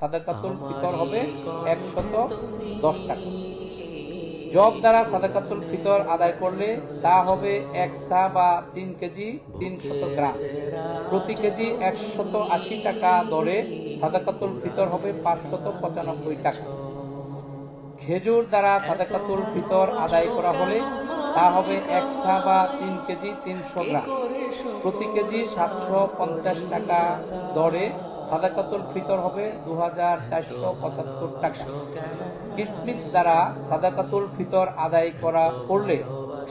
সাদাকাতুল ফিতর হবে 110 টাকা। জব দ্বারা সাদাকাতুল ফিতর আদায় করলে তা হবে 1 সা বা 3 কেজি 300 গ্রাম। প্রতি কেজি 180 টাকা দরে সাদাকাতুল ফিতর হবে 595 টাকা। খেজুর দ্বারা সাদাকাতুল ফিতর আদায় করা হলে তা হবে 1 সা বা 3 কেজি 300 গ্রাম। প্রতি কেজি 750 টাকা দরে সাদাকাতুল ফিতর হবে 2475 টাকা। কিসমিস দ্বারা সাদাকাতুল ফিতর আদায় করা করলে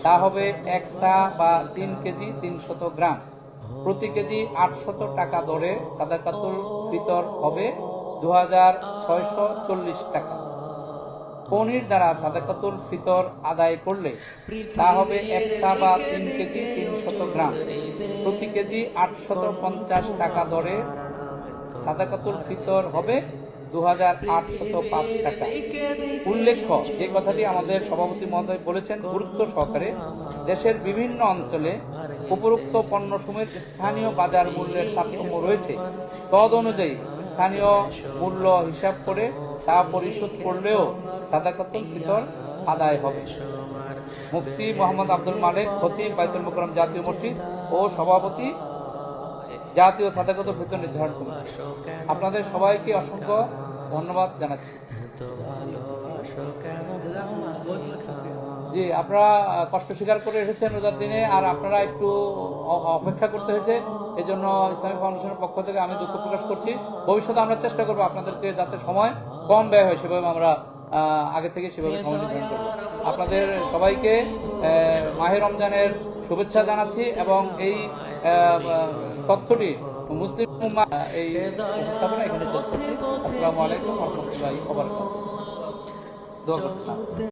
তা হবে 1 সা বা 3 কেজি 300 গ্রাম। প্রতি কেজি 800 টাকা দরে সাদাকাতুল ফিতর হবে 2640 টাকা। পনির দ্বারা সাদাকাতুল ফিতর আদায় করলে তা হবে 1 সা বা 3 কেজি 300 গ্রাম। প্রতি কেজি 850 টাকা দরে সাদাকাতুল ফিতর হবে 2805 টাকা। উল্লেখ্য, যে কথাটি আমাদের সভাপতি মহোদয় বলেছেন গুরুত্ব সহকারে, দেশের বিভিন্ন অঞ্চলে উপরোক্ত পণ্যসমূহের স্থানীয় বাজার মূল্যের তারতম্য রয়েছে। তদ অনুযায়ী স্থানীয় মূল্য হিসাব করে তা পরিশোধ করলেও সাদাকাতুল ফিতর আদায় হবে। মুফতি মোহাম্মদ আব্দুল মালেক, খতিব বাইতুল মুকাররম জাতীয় মসজিদ ও সভাপতি জাতীয় সাদাকাতুল ফিতর নির্ধারণ কমিটি। আপনাদের সবাইকে অসংখ্য ধন্যবাদ জানাচ্ছি। জি, আপনারা কষ্ট স্বীকার করে এসেছেন রোজার দিনে, আর আপনারা একটু অপেক্ষা করতে হয়েছে, এই জন্য ইসলামিক ফাউন্ডেশনের পক্ষ থেকে আমি দুঃখ প্রকাশ করছি। ভবিষ্যতে আমরা চেষ্টা করবো আপনাদেরকে যাতে সময় কম ব্যয় হয় সেভাবে আমরা আগে থেকে সেভাবে সময় নির্ধারণ করবো। আপনাদের সবাইকে মাহে রমজানের শুভেচ্ছা জানাচ্ছি এবং এই তথ্যটি মুসলিম এই উপস্থাপনা এখানে শেষ করছি। আসসালামু আলাইকুম ওয়া রাহমাতুল্লাহি ওয়া বারাকাতুহু।